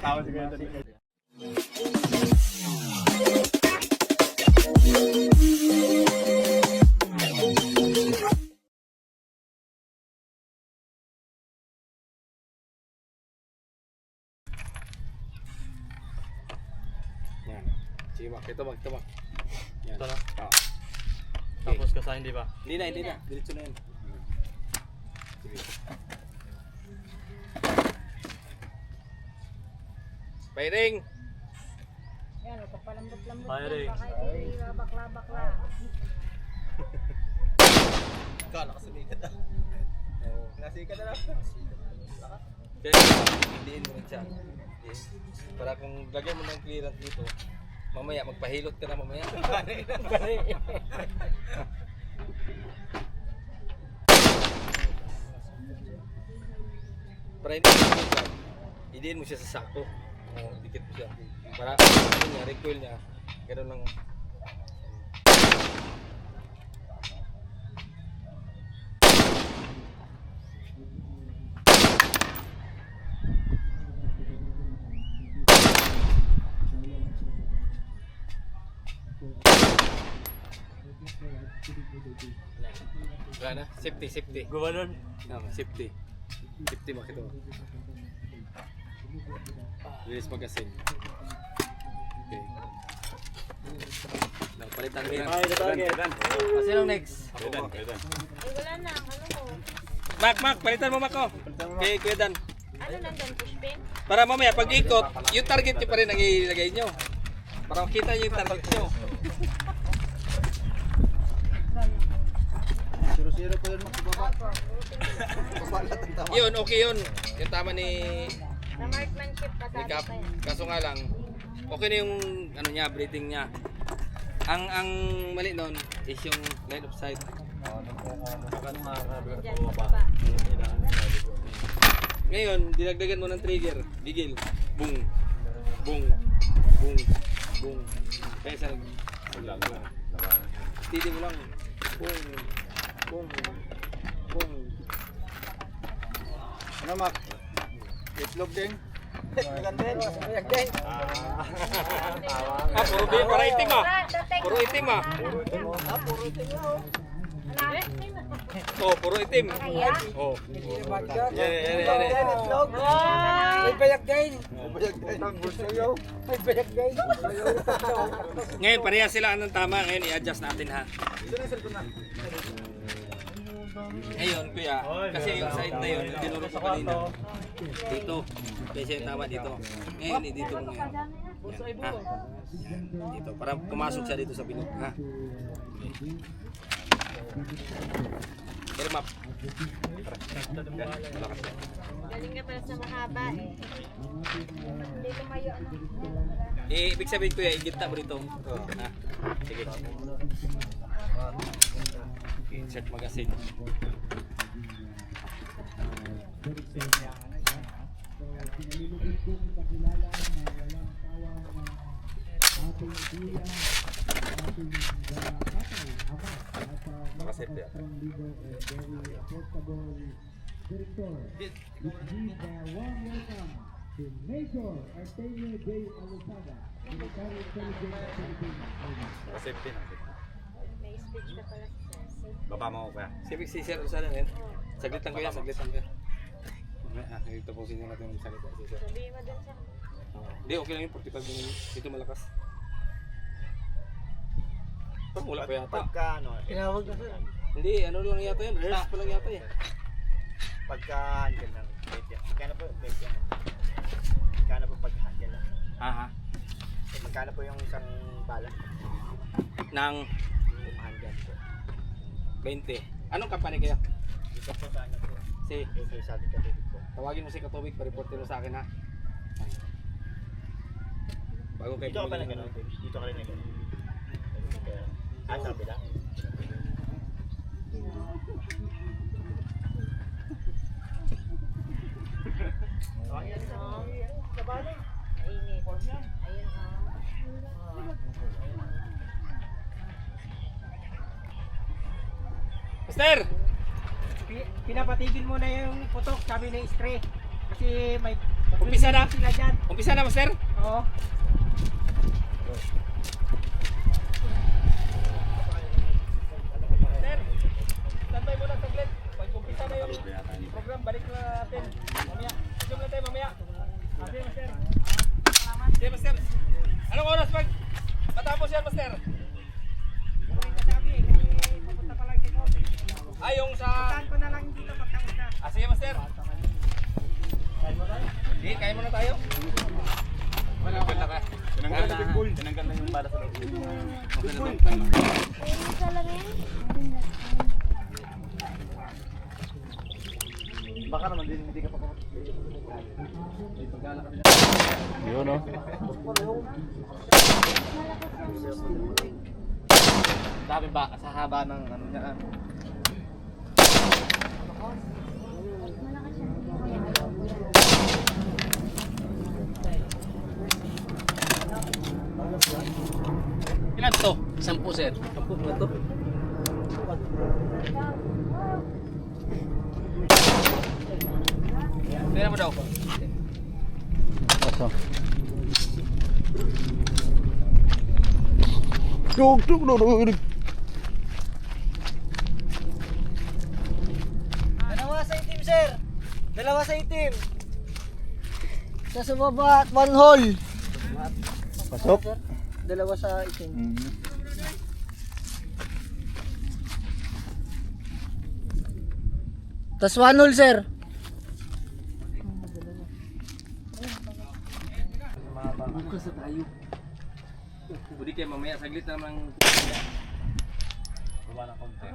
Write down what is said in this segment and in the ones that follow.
Tawa si Kuya. Yan. Sige ba, ito ba. Yan. Ito na. Oo. Tapos kasahin, di ba? Hindi na. Diretso na yan. Sige. Firing! Yan, magpapalambot-lambot. Firing. Bakla-bakla. Kala ka sumikat ah. Nasikat na lang. Kaya hindiin mo rin siya. Yes. Para kung lagyan mo ng clearance dito, mamaya magpahilot ka na mamaya. Para hindi mo siya, hindiin mo siya sa sakto. Dikit mo siya. Para ano niya, recoil niya. Gano'n lang. Wala na. Safety. Gumanon. Safety. Safety mo kito. Release magasin. Okay. Palitan mo yan. Ay, target. Sino next? Ay, wala na. Ano ko? Mac, palitan mo Mac ko. Okay, Kuya Dan. Ano nandun? Pushpin? Para mamaya pag ikot, yung target nyo pa rin ang ilagay nyo. Para makita nyo yung target nyo. Zero po yun makibaba. Babalat ang tawa. Yun, okay yun. Yung tama ni Sa marksmanship, pasado Cap. pa yan. Kaso nga lang, okay na yung ano niya, breathing niya. Ang mali nun is yung line of sight. Diyan, sa baba. Ngayon, dinagdagan mo ng trigger. Bigil. Boom. Boom. Boom. Boom. Kaya sa titi mo lang. Boom. Boom. Boom. Ano Mac? Itlog din. Magandang. Puro itim ah. Puro itim ah. Puro itim na oh. Oh, puro itim. Kaya? Oh. Yan. Itlog. May bayak din. Ang gusto nyo. May bayak din. Ngayon, pareha sila anong tama. Ngayon, i-adjust natin ha. Ngayon, kuya, kasi yung side na yun, yung tinuro ko kanina. Dito. Kasi yung tama dito. Ngayon, dito mo ngayon. Yan, ha? Yan, dito. Para pumasok siya dito sa bilog, ha? Pero map. Galing ka pala sa mahaba eh. Hindi lumayo ano. Ibig sabihin kuya, igita mo dito. Ha? Sige. Insert magazine. Makasip ya. Makasip din. May speech ka pala sa Baba mo kaya. Civic CSR usahan na yan. Saglit lang kuya, saglit lang kuya. Ito po sinyo natin yung salita. Sabihin mo dun sa... Hindi, okay lang yung 45 minutes. Dito malakas. Pag wala pa yata. Pagka ano, Tinawag na sir. Hindi, ano lang yata yan. Rehearse pa lang yata eh. pagka handle lang. Wait yan. Magkano po? Wait yan. Magkano po pag handle lang? Ha? Magkano po yung isang bala? Nang Yung handle po. 20. Anong kampanya kaya? Dito po sa ano po. Si, Dito sa ating katubig po. tawagin mo si Katubig, pa-report mo sa akin ha. Bago kayo Dito ka pala bumili ng- gano'n. Dito ka rin na gano'n. Sabi lang. Ayun o. Mainit. Ayun o. Mister! Pinapatigil mo na yung putok, sabi ng spray. Kasi may Umpisa na. Umpisa na, master. Oo. Sir, standby muna saglit. Pag umpisa na yung program, balik na natin. Mamaya. Zoom lang tayo mamaya. Sige, master. Sige, master. Anong oras pag matapos yan, master? Ay, yung sa... Saan ko na lang dito patapos na. Sige, master. Sige, kaya muna tayo. Tinanggal na ka. Tinanggal na yung bala sa loob. Okay na to. Ayun sa lamin. Baka naman din hindi ka pa Yun, no? Sabi ba sa haba ng ano niya. Ilan to? 10 sir. 10 na to. Tira mo daw. Aso. Dug. Dalawa sa itim, sir. Dalawa sa itim. Sa sumaba at one hole. Pasok. Dalawa sa itim. Tas one hole, sir. Bukas na tayo. Budi kayo mamaya saglit naman. Gawa ng konti.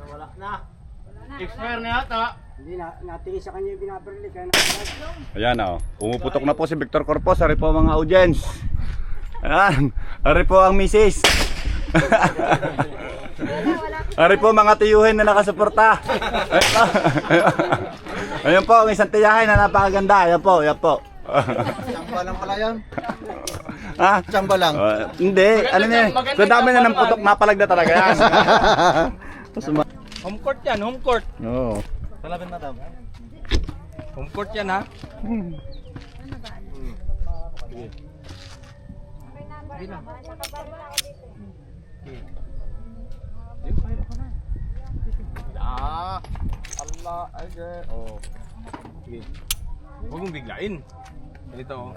Wala na. Expire na yata. Hindi na, natingin sa kanya yung binabarili. Kaya Ayan, oh. Pumuputok na po si Victor Corpos. Ari po mga audience. Ayan. Ari po ang misis. Ari po mga tiyuhin na nakasuporta. Ayan po ang isang tiyahin na napakaganda. Ayan po, ayan po. Chamba lang pala yan. Ha? Chamba lang. Hindi, ano niya? So dami na ng putok, napalag na talaga yan. Home court yan, home court. Oo. Talabin na daw. Home court yan ha. Ah, Allah aja. Oh. Sige. Huwag mong biglain. Ganito oh.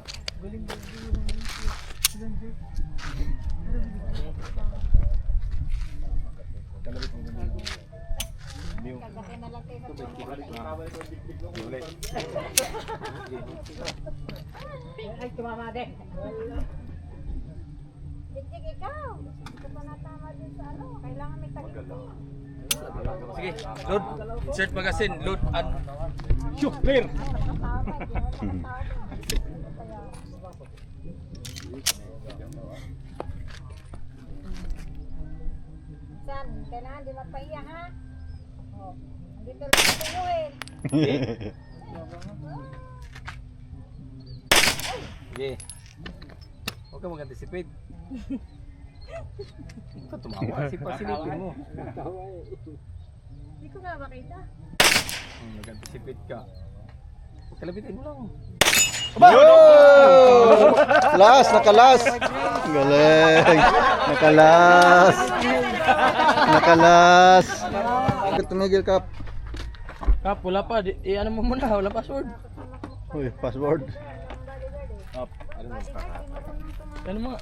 ay, tumama din. Bitig ikaw. Ito pa natama din sa ano. Kailangan may tagit ko. Sige, load. Insert magazine, load and shoot, clear. San, kailangan di magpahiya ha. Oh. Dito lang tuyuin. Sige. Huwag ka mag-anticipate. Huwag ka tumawa. Silipin mo. Hindi ko nga makita. Nag-anticipate ka. Kalabitin mo lang. Las, nakalas. Galing. Nakalas. Nakalas. Tumigil kap. Kap, wala pa. Ano mo muna, wala password. Uy, password. Ano mo?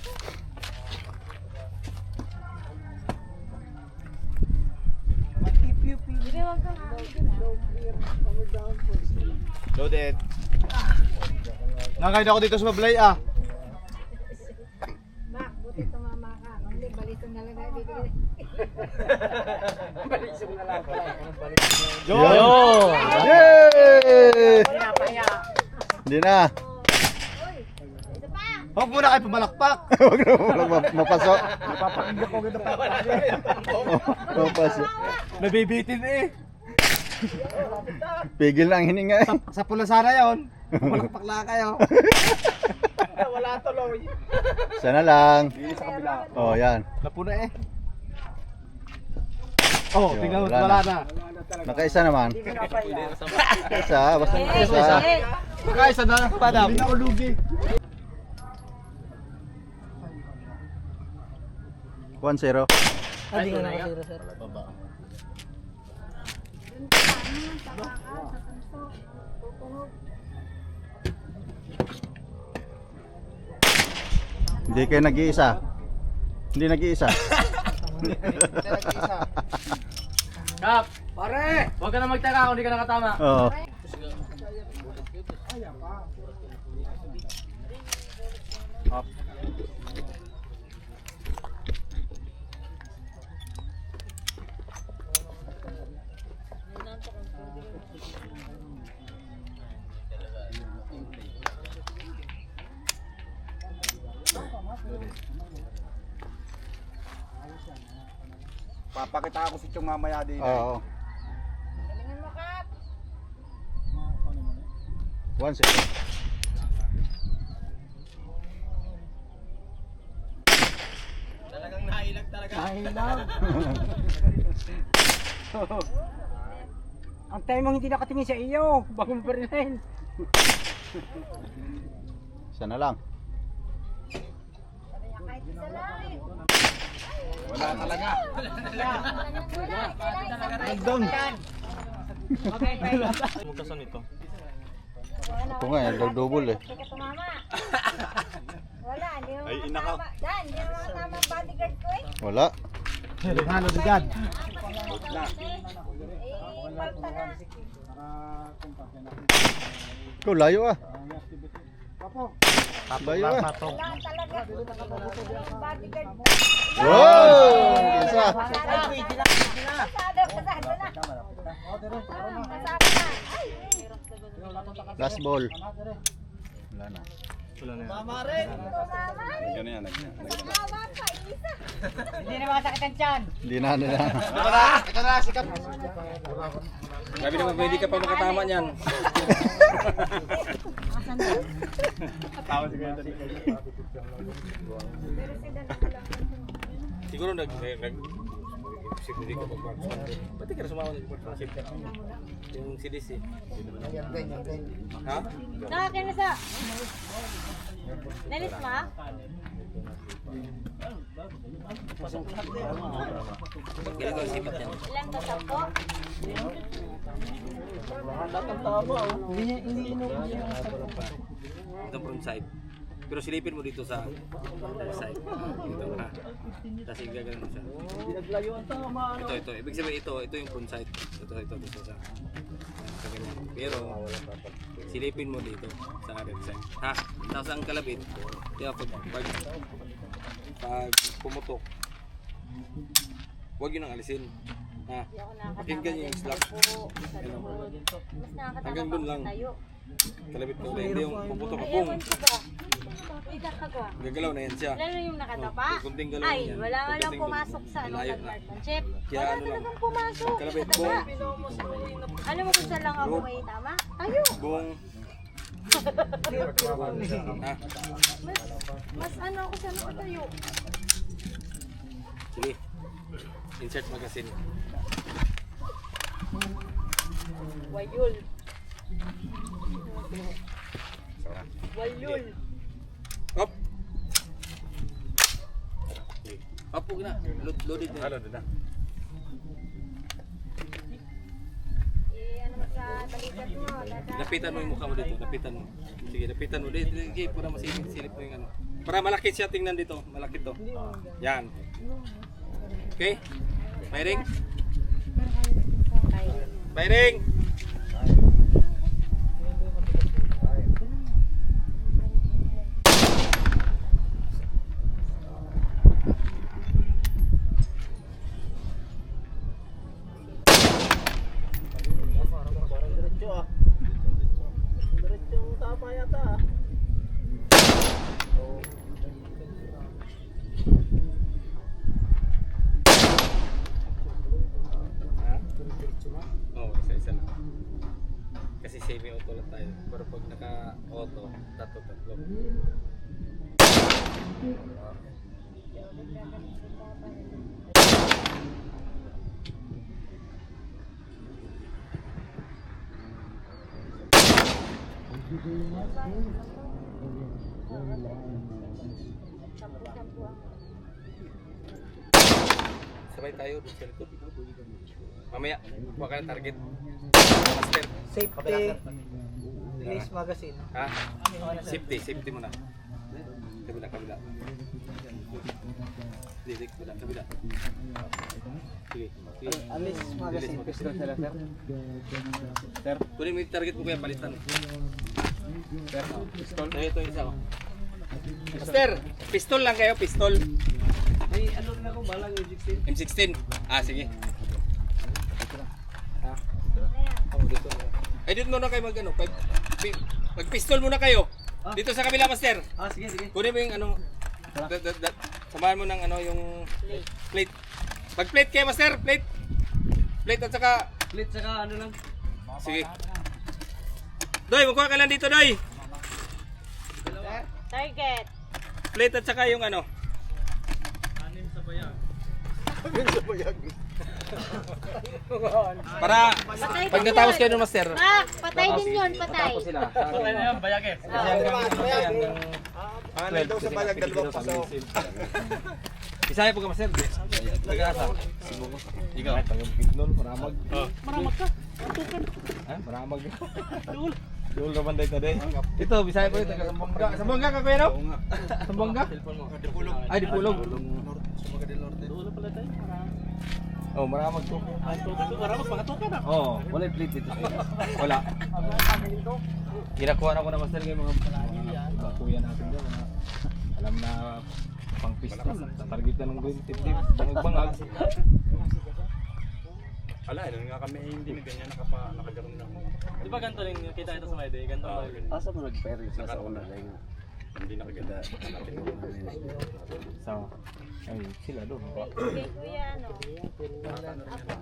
Hindi, wag kang Loaded. Nakakain ako dito sa Mablay ah. Mak, buti tumama ka. Hindi, baliton na lang dito. Yo! Yay! Hindi na. Ito pa. Huwag muna kayo pumalakpak. Huwag na walang mapasok. Papakinggan ko ganda pa. Mapasok. Nabibitin eh. Pigil na ang hininga. Sa pula sana yun. Pumalakpak na kayo. Wala tuloy. Sana lang. Sa kabila. Oh, yan. Napuna eh. Oh, tingnan mo, wala na. Nakaisa naman. Isa, basta nakaisa. Nakaisa na, padam. Hindi na ako lugi. 1-0. Hindi nga nakasira, sir. Hindi kayo nag-iisa. Hindi nag-iisa. Kap! Pare! Huwag ka na magtaka kung hindi ka nakatama. Oo. Papakita ako si Chong mamaya din. Oo. Galingan mo, Kap. 1-0. Talagang nailag talaga. Ang tayo mong hindi nakatingin sa iyo, bago mo pa rin. Isa na lang. Sabi niya, kahit isa lang. Wala talaga. Nag-down. Magkasan ito. Ito nga, double eh. Hindi ka tumama. Wala, hindi mo Ay, ina ka. matama. Dan, hindi mo matama ang bodyguard ko eh. Wala. Halo na dyan. Palta na. Ikaw, layo ah. Layo ah. Wala talaga. Ang bodyguard ko. Wow! Isa. Pasado na. Pasado na. Ay! Last ball. Wala na. Wala na yan. Tumama. Ganyan yan. Awa pa, isa. Hindi na makasakit ang tiyan. Hindi na, hindi na. Ito na, sikat. Sabi naman, hindi ka pa makatama niyan. Tawa si Kuya. Pero si Dan ko lang. Siguro hindi ka pag-workshop. Pati ka na sumama ng workshop. Yung CDC. Ha? Nakakin na sa... Nalis ma? Ginagawa sipat yan. Ilang tasap ko? Ito front side. Pero silipin mo dito sa side. Dito ha. Tapos gagawin mo siya. Ito. Ibig sabihin ito yung front side. Ito dito sa ganyan. Pero silipin mo dito sa left side. Ha? Tapos ang kalabit, kaya pag pumutok, huwag yun ang alisin. Ha? Pakinggan yung slap. Ano? Mas nakakatawa Hanggang dun lang. tayo. Kalabit ko. Hindi yung puputok ka. Ay, Boom! ewan ko ba? Ikakagawa. Gagalaw na yan siya. Lalo yung nakatapa. Kunting galaw Ay, yan. wala nga lang Kunting pumasok sa ano, malayo sa na. marksmanship. Kaya Wala ano lang. talagang pumasok. Kalabit, Sa boom! taba. Alam mo kung saan lang ako may tama? Tayo. Boom! Ha? Mas ano ako saan ako tayo. Sige. Insert magazine. Wayul. Wayul. Up! Up, huwag na. Loaded na. Loaded na. Ano mo sa balikat mo? Lapitan mo yung mukha mo dito. Lapitan mo. Sige, lapitan mo. Sige, para masilip mo yung ano. Para malaki siya, tingnan dito. Malaki to. Yan. Okay? Firing? Firing! Diretsong tapa yata ah. Oo, isa-isa lang. Kasi semi-auto lang tayo. Pero pag naka-auto, tatlo-tatlo. Sabay tayo dun sa likod. Mamaya, huwag ka ng target. Master. Safety. Release magazine. Ha? Safety muna. Kabila. Hindi, kabila. Sige. Release magazine. Kunin mo yung target mo kuya, palitan. Pistol? Ito yung isa ko. Master, pistol lang kayo, pistol. May ano rin ako, balang M16. M16. Ah, sige. Ay, dito muna kayo mag ano, mag-pistol muna kayo. Dito sa kabila, Master. Ah, sige. Kunin mo yung ano, samahan mo ng ano, yung plate. Mag-plate kayo, Master, plate. Plate at saka, Split saka ano lang. sige. Doy, magkuha ka lang dito, Doy. Target. Plate at saka yung ano. Para Patay pag din natapos yun. kayo ng Master. Mak, patay din yun, patay. Tapos sila. Patay na yan, bayag eh. Ano daw sa balag, dalawang paso. Isaya po ka, Master. Nag-asa. Ikaw. Taga-Bignon, maramag. Maramag ka. Ha? Maramag. Dul ka banday na din. Ito, Bisaya po ito. Taga-Sambongga. Sambongga ka, kuya, no? Sambongga? Dipulog. Ay, Dipulog. Sumaga del Norte. Wala pala tayo. Oh, maramag to. Ay, tutok. Maramag, pangatukan na. Oh, wala yung plate dito. Wala. Ginakuha na ko na, Master, yung mga kuya natin dyan. Alam na pang pistol. Tatarget na ng tip-tip. Bangag-bangag. Ala, nga kami hindi na ganyan nakagaroon ng Di ba ganito rin kita ito sa Mayday? Ganito ba? Asa mo nag-pairing sa una lang. hindi nakaganda. So, ay, sila doon. Kay kuya, ano? Sa...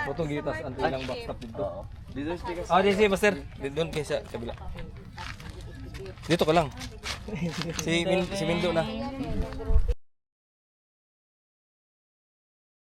Putong gitas, antay lang backstop dito. Dito stick Ah, di si Master. Doon kayo sa kabila. Dito ka lang. Si Mindo na. Ayan, yung grupo